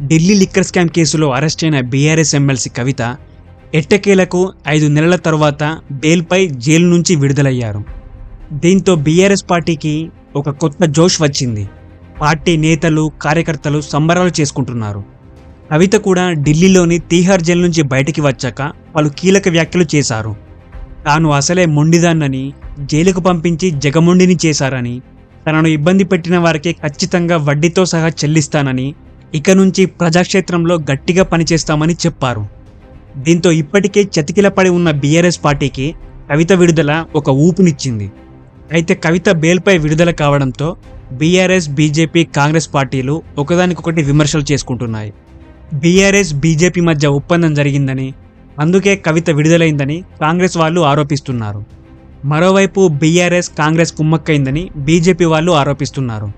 Delhi liquor scam కేసులో arrest అయిన BRS MLC కవిత ఎట్టకేలకు 5 నెలల తర్వాత బెయిల్పై జైలు నుంచి విడుదలయ్యారు. దీంతో బీఆర్ఎస్ పార్టీకి ఒక కొత్త జోష్ వచ్చింది. పార్టీ నేతలు, కార్యకర్తలు సంబరాలు చేసుకుంటున్నారు. కవిత కూడా ఢిల్లీలోని తీహార్ జైలు నుంచి బయటికి వచ్చాక పలు కీలక వ్యాఖ్యలు చేశారు. తాను అసలే మొండిదాన్నని, జైలుకు పంపించి జగమొండిని చేశారని, తనను ఇబ్బంది పెట్టిన వారికి ఖచ్చితంగా వడ్డీతో సహా చెల్లిస్తానని, ఇక నుంచి ప్రజాక్షేత్రంలో గట్టిగా పనిచేస్తామని చెప్పారు. దీంతో ఇప్పటికే చతికిలపడి ఉన్న బీఆర్ఎస్ పార్టీకి కవిత విడుదల ఒక ఊపునిచ్చింది. అయితే కవిత బెయిల్పై విడుదల కావడంతో బీఆర్ఎస్, బీజేపీ, కాంగ్రెస్ పార్టీలు ఒకదానికొకటి విమర్శలు చేసుకుంటున్నాయి. బీఆర్ఎస్, బీజేపీ మధ్య ఒప్పందం జరిగిందని, అందుకే కవిత విడుదలైందని కాంగ్రెస్ వాళ్ళు ఆరోపిస్తున్నారు. మరోవైపు బీఆర్ఎస్, కాంగ్రెస్ కుమ్మక్కైందని బీజేపీ వాళ్ళు ఆరోపిస్తున్నారు.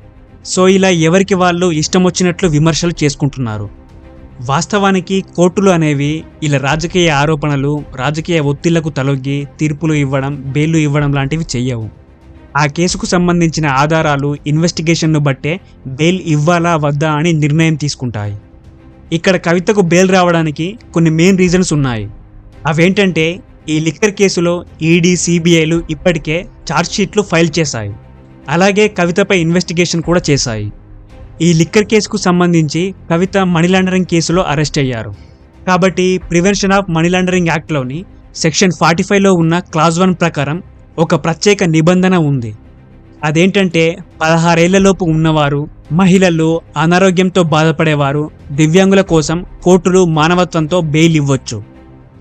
సో ఇలా ఎవరికి వాళ్ళు ఇష్టం వచ్చినట్లు విమర్శలు చేసుకుంటున్నారు. వాస్తవానికి కోర్టులు అనేవి ఇలా రాజకీయ ఆరోపణలు, రాజకీయ ఒత్తిళ్లకు తలొగ్గి తీర్పులు ఇవ్వడం, బెయిల్లు ఇవ్వడం లాంటివి చెయ్యవు. ఆ కేసుకు సంబంధించిన ఆధారాలు, ఇన్వెస్టిగేషన్ను బట్టే బెయిల్ ఇవ్వాలా వద్దా అని నిర్ణయం తీసుకుంటాయి. ఇక్కడ కవితకు బెయిల్ రావడానికి కొన్ని మెయిన్ రీజన్స్ ఉన్నాయి. అవేంటంటే, ఈ లిక్కర్ కేసులో ఈడీ, సిబిఐలు ఇప్పటికే ఛార్జ్షీట్లు ఫైల్ చేశాయి. అలాగే కవితపై ఇన్వెస్టిగేషన్ కూడా చేశాయి. ఈ లిక్కర్ కేసుకు సంబంధించి కవిత మనీ లాండరింగ్ కేసులో అరెస్ట్ అయ్యారు. కాబట్టి ప్రివెన్షన్ ఆఫ్ మనీ లాండరింగ్ యాక్ట్లోని సెక్షన్ 45లో ఉన్న క్లాజ్ 1 ప్రకారం ఒక ప్రత్యేక నిబంధన ఉంది. అదేంటంటే 16 ఏళ్లలోపు ఉన్నవారు, మహిళలు, అనారోగ్యంతో బాధపడేవారు, దివ్యాంగుల కోసం కోర్టులు మానవత్వంతో బెయిల్ ఇవ్వచ్చు.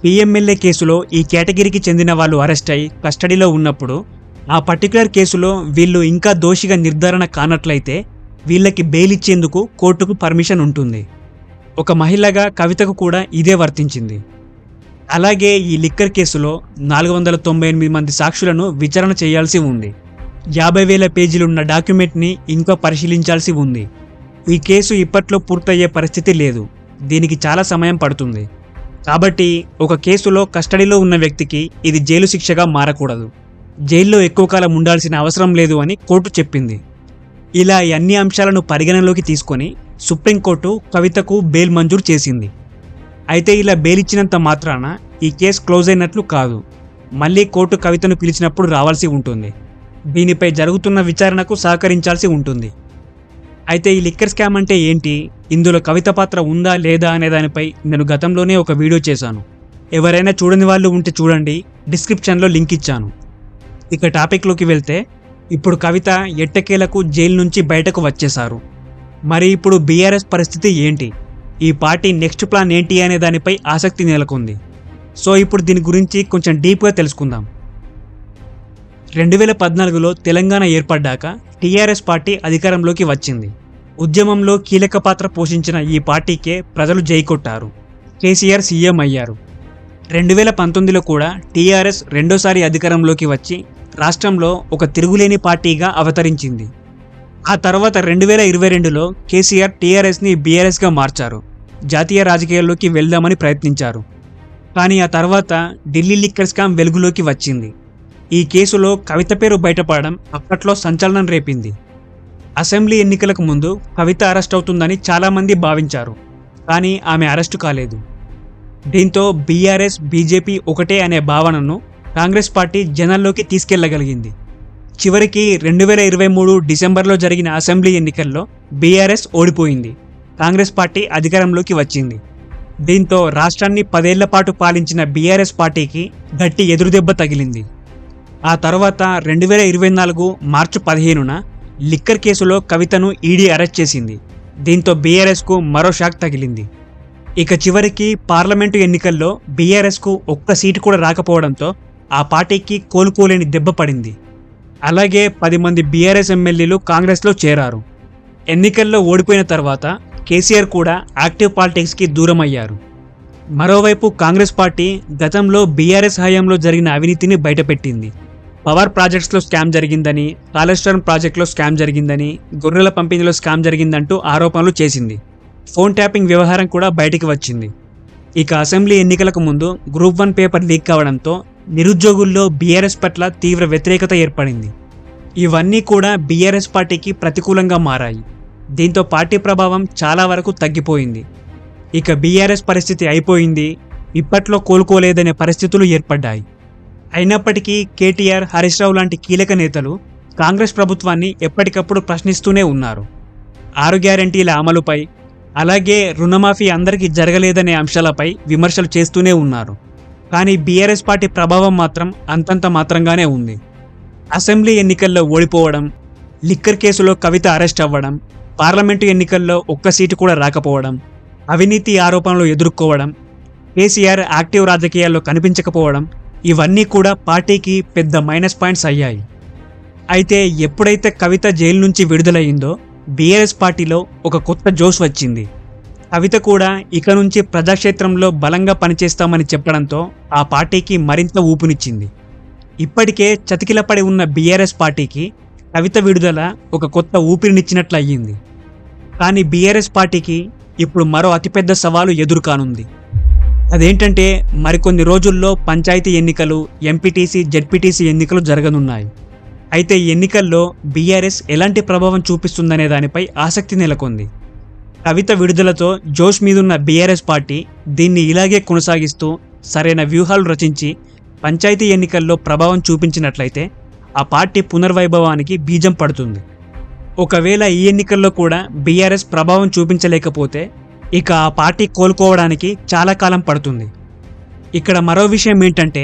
పిఎంఎల్ఏ కేసులో ఈ కేటగిరీకి చెందిన వాళ్ళు అరెస్ట్ అయి కస్టడీలో ఉన్నప్పుడు ఆ పర్టికులర్ కేసులో వీళ్ళు ఇంకా దోషిగా నిర్ధారణ కానట్లయితే వీళ్ళకి బెయిల్ ఇచ్చేందుకు కోర్టుకు పర్మిషన్ ఉంటుంది. ఒక మహిళగా కవితకు కూడా ఇదే వర్తించింది. అలాగే ఈ లిక్కర్ కేసులో 498 మంది సాక్షులను విచారణ చేయాల్సి ఉంది. 50,000 పేజీలున్న డాక్యుమెంట్ని ఇంకా పరిశీలించాల్సి ఉంది. ఈ కేసు ఇప్పట్లో పూర్తయ్యే పరిస్థితి లేదు. దీనికి చాలా సమయం పడుతుంది. కాబట్టి ఒక కేసులో కస్టడీలో ఉన్న వ్యక్తికి ఇది జైలు శిక్షగా మారకూడదు. జైల్లో ఎక్కువ కాలం ఉండాల్సిన అవసరం లేదు అని కోర్టు చెప్పింది. ఇలా అన్ని అంశాలను పరిగణనలోకి తీసుకొని సుప్రీంకోర్టు కవితకు బెయిల్ మంజూరు చేసింది. అయితే ఇలా బెయిల్ ఇచ్చినంత మాత్రాన ఈ కేసు క్లోజ్ అయినట్లు కాదు. మళ్ళీ కోర్టు కవితను పిలిచినప్పుడు రావాల్సి ఉంటుంది. దీనిపై జరుగుతున్న విచారణకు సహకరించాల్సి ఉంటుంది. అయితే ఈ లిక్కర్ స్కామ్ అంటే ఏంటి, ఇందులో కవిత పాత్ర ఉందా లేదా అనే దానిపై నేను గతంలోనే ఒక వీడియో చేశాను. ఎవరైనా చూడని వాళ్ళు ఉంటే చూడండి, డిస్క్రిప్షన్లో లింక్ ఇచ్చాను. ఇక టాపిక్లోకి వెళ్తే, ఇప్పుడు కవిత ఎట్టకేలకు జైలు నుంచి బయటకు వచ్చేశారు. మరి ఇప్పుడు బీఆర్ఎస్ పరిస్థితి ఏంటి, ఈ పార్టీ నెక్స్ట్ ప్లాన్ ఏంటి అనే దానిపై ఆసక్తి నెలకొంది. సో ఇప్పుడు దీని గురించి కొంచెం డీప్గా తెలుసుకుందాం. 2014లో తెలంగాణ ఏర్పడ్డాక టీఆర్ఎస్ పార్టీ అధికారంలోకి వచ్చింది. ఉద్యమంలో కీలక పాత్ర పోషించిన ఈ పార్టీకే ప్రజలు జై కొట్టారు. కేసీఆర్ సీఎం అయ్యారు. 2019లో కూడా టీఆర్ఎస్ రెండోసారి అధికారంలోకి వచ్చి రాష్ట్రంలో ఒక తిరుగులేని పార్టీగా అవతరించింది. ఆ తర్వాత 2022లో కేసీఆర్ టీఆర్ఎస్ని బీఆర్ఎస్గా మార్చారు. జాతీయ రాజకీయాల్లోకి వెళ్దామని ప్రయత్నించారు. కానీ ఆ తర్వాత ఢిల్లీ లిక్కర్ స్కామ్ వెలుగులోకి వచ్చింది. ఈ కేసులో కవిత పేరు బయటపడడం అప్పట్లో సంచలనం రేపింది. అసెంబ్లీ ఎన్నికలకు ముందు కవిత అరెస్ట్ అవుతుందని చాలామంది భావించారు. కానీ ఆమె అరెస్టు కాలేదు. దీంతో బీఆర్ఎస్, బీజేపీ ఒకటే అనే భావనను కాంగ్రెస్ పార్టీ జనాల్లోకి తీసుకెళ్లగలిగింది. చివరికి 2023 డిసెంబర్లో జరిగిన అసెంబ్లీ ఎన్నికల్లో బీఆర్ఎస్ ఓడిపోయింది. కాంగ్రెస్ పార్టీ అధికారంలోకి వచ్చింది. దీంతో రాష్ట్రాన్ని 10 ఏళ్ల పాటు పాలించిన బీఆర్ఎస్ పార్టీకి గట్టి ఎదురుదెబ్బ తగిలింది. ఆ తర్వాత 2024 మార్చి 15న లిక్కర్ కేసులో కవితను ఈడీ అరెస్ట్ చేసింది. దీంతో బీఆర్ఎస్కు మరో షాక్ తగిలింది. ఇక చివరికి పార్లమెంటు ఎన్నికల్లో బీఆర్ఎస్కు ఒక్క సీటు కూడా రాకపోవడంతో ఆ పార్టీకి కోలుకోలేని దెబ్బ పడింది. అలాగే 10 మంది బీఆర్ఎస్ ఎమ్మెల్యేలు కాంగ్రెస్లో చేరారు. ఎన్నికల్లో ఓడిపోయిన తర్వాత కేసీఆర్ కూడా యాక్టివ్ పాలిటిక్స్కి దూరం అయ్యారు. మరోవైపు కాంగ్రెస్ పార్టీ గతంలో బీఆర్ఎస్ హయాంలో జరిగిన అవినీతిని బయటపెట్టింది. పవర్ ప్రాజెక్ట్స్లో స్కామ్ జరిగిందని, కాళేశ్వరం ప్రాజెక్టులో స్కామ్ జరిగిందని, గొర్రెల పంపిణీలో స్కామ్ జరిగిందంటూ ఆరోపణలు చేసింది. ఫోన్ ట్యాపింగ్ వ్యవహారం కూడా బయటికి వచ్చింది. ఇక అసెంబ్లీ ఎన్నికలకు ముందు గ్రూప్ 1 పేపర్ లీక్ కావడంతో నిరుద్యోగుల్లో బీఆర్ఎస్ పట్ల తీవ్ర వ్యతిరేకత ఏర్పడింది. ఇవన్నీ కూడా బీఆర్ఎస్ పార్టీకి ప్రతికూలంగా మారాయి. దీంతో పార్టీ ప్రభావం చాలా వరకు తగ్గిపోయింది. ఇక బీఆర్ఎస్ పరిస్థితి అయిపోయింది, ఇప్పట్లో కోలుకోలేదనే పరిస్థితులు ఏర్పడ్డాయి. అయినప్పటికీ కేటీఆర్, హరీష్ రావు లాంటి కీలక నేతలు కాంగ్రెస్ ప్రభుత్వాన్ని ఎప్పటికప్పుడు ప్రశ్నిస్తూనే ఉన్నారు. 6 గ్యారెంటీల అమలుపై, అలాగే రుణమాఫీ అందరికీ జరగలేదనే అంశాలపై విమర్శలు చేస్తూనే ఉన్నారు. కానీ బీఆర్ఎస్ పార్టీ ప్రభావం మాత్రం అంతంత మాత్రంగానే ఉంది. అసెంబ్లీ ఎన్నికల్లో ఓడిపోవడం, లిక్కర్ కేసులో కవిత అరెస్ట్ అవ్వడం, పార్లమెంటు ఎన్నికల్లో ఒక్క సీటు కూడా రాకపోవడం, అవినీతి ఆరోపణలు ఎదుర్కోవడం, కేసీఆర్ యాక్టివ్ రాజకీయాల్లో కనిపించకపోవడం, ఇవన్నీ కూడా పార్టీకి పెద్ద మైనస్ పాయింట్స్ అయ్యాయి. అయితే ఎప్పుడైతే కవిత జైలు నుంచి విడుదలయ్యిందో బీఆర్ఎస్ పార్టీలో ఒక కొత్త జోష్ వచ్చింది. కవిత కూడా ఇక నుంచి ప్రజాక్షేత్రంలో బలంగా పనిచేస్తామని చెప్పడంతో ఆ పార్టీకి మరింత ఊపునిచ్చింది. ఇప్పటికే చతికిలపడి ఉన్న బీఆర్ఎస్ పార్టీకి కవిత విడుదల ఒక కొత్త ఊపిరినిచ్చినట్లు అయ్యింది. కానీ బీఆర్ఎస్ పార్టీకి ఇప్పుడు మరో అతిపెద్ద సవాలు ఎదురుకానుంది. అదేంటంటే మరికొన్ని రోజుల్లో పంచాయతీ ఎన్నికలు, ఎంపీటీసీ, జెడ్పీటీసీ ఎన్నికలు జరగనున్నాయి. అయితే ఈ ఎన్నికల్లో బీఆర్ఎస్ ఎలాంటి ప్రభావం చూపిస్తుందనే దానిపై ఆసక్తి నెలకొంది. కవిత విడుదలతో జోష్ మీదున్న బీఆర్ఎస్ పార్టీ దీన్ని ఇలాగే కొనసాగిస్తూ సరైన వ్యూహాలు రచించి పంచాయతీ ఎన్నికల్లో ప్రభావం చూపించినట్లయితే ఆ పార్టీ పునర్వైభవానికి బీజం పడుతుంది. ఒకవేళ ఈ ఎన్నికల్లో కూడా బీఆర్ఎస్ ప్రభావం చూపించలేకపోతే ఇక ఆ పార్టీ కోలుకోవడానికి చాలా కాలం పడుతుంది. ఇక్కడ మరో విషయం ఏంటంటే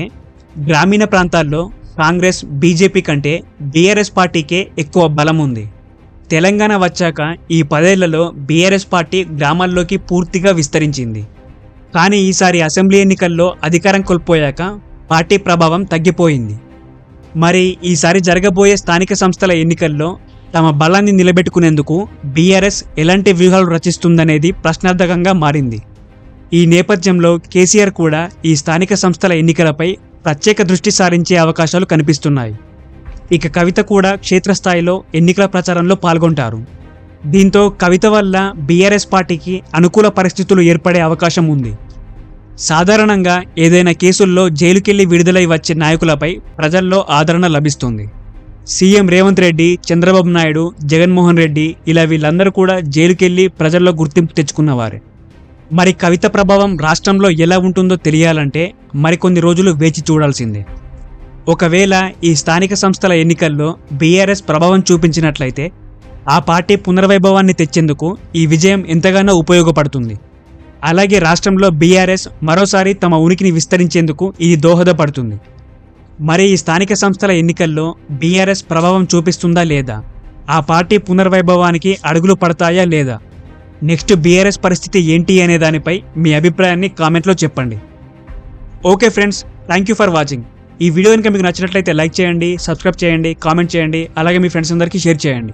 గ్రామీణ ప్రాంతాల్లో కాంగ్రెస్, బీజేపీ కంటే బీఆర్ఎస్ పార్టీకే ఎక్కువ బలం ఉంది. తెలంగాణ వచ్చాక ఈ 10 ఏళ్లలో బీఆర్ఎస్ పార్టీ గ్రామాల్లోకి పూర్తిగా విస్తరించింది. కానీ ఈసారి అసెంబ్లీ ఎన్నికల్లో అధికారం కోల్పోయాక పార్టీ ప్రభావం తగ్గిపోయింది. మరి ఈసారి జరగబోయే స్థానిక సంస్థల ఎన్నికల్లో తమ బలాన్ని నిలబెట్టుకునేందుకు బీఆర్ఎస్ ఎలాంటి వ్యూహాలు రచిస్తుందనేది ప్రశ్నార్థకంగా మారింది. ఈ నేపథ్యంలో కేసీఆర్ కూడా ఈ స్థానిక సంస్థల ఎన్నికలపై ప్రత్యేక దృష్టి సారించే అవకాశాలు కనిపిస్తున్నాయి. ఇక కవిత కూడా క్షేత్రస్థాయిలో ఎన్నికల ప్రచారంలో పాల్గొంటారు. దీంతో కవిత వల్ల బీఆర్ఎస్ పార్టీకి అనుకూల పరిస్థితులు ఏర్పడే అవకాశం ఉంది. సాధారణంగా ఏదైనా కేసుల్లో జైలుకెళ్లి విడుదలై వచ్చే నాయకులపై ప్రజల్లో ఆదరణ లభిస్తుంది. సీఎం రేవంత్ రెడ్డి, చంద్రబాబు నాయుడు, జగన్మోహన్ రెడ్డి ఇలా వీళ్ళందరూ కూడా జైలుకెళ్లి ప్రజల్లో గుర్తింపు తెచ్చుకున్నవారే. మరి కవిత ప్రభావం రాష్ట్రంలో ఎలా ఉంటుందో తెలియాలంటే మరికొన్ని రోజులు వేచి చూడాల్సిందే. ఒకవేళ ఈ స్థానిక సంస్థల ఎన్నికల్లో బీఆర్ఎస్ ప్రభావం చూపించినట్లయితే ఆ పార్టీ పునర్వైభవాన్ని తెచ్చేందుకు ఈ విజయం ఎంతగానో ఉపయోగపడుతుంది. అలాగే రాష్ట్రంలో బీఆర్ఎస్ మరోసారి తమ ఉనికిని విస్తరించేందుకు ఇది దోహదపడుతుంది. మరి ఈ స్థానిక సంస్థల ఎన్నికల్లో బీఆర్ఎస్ ప్రభావం చూపిస్తుందా లేదా, ఆ పార్టీ పునర్వైభవానికి అడుగులు పడతాయా లేదా, నెక్స్ట్ బీఆర్ఎస్ పరిస్థితి ఏంటి అనే దానిపై మీ అభిప్రాయాన్ని కామెంట్లో చెప్పండి. Okay friends, thank you for watching. ఈ వీడియో కనుక మీకు నచ్చినట్లయితే లైక్ చేయండి, సబ్స్క్రైబ్ చేయండి, కామెంట్ చేయండి, అలాగే మీ ఫ్రెండ్స్ అందరికీ షేర్ చేయండి.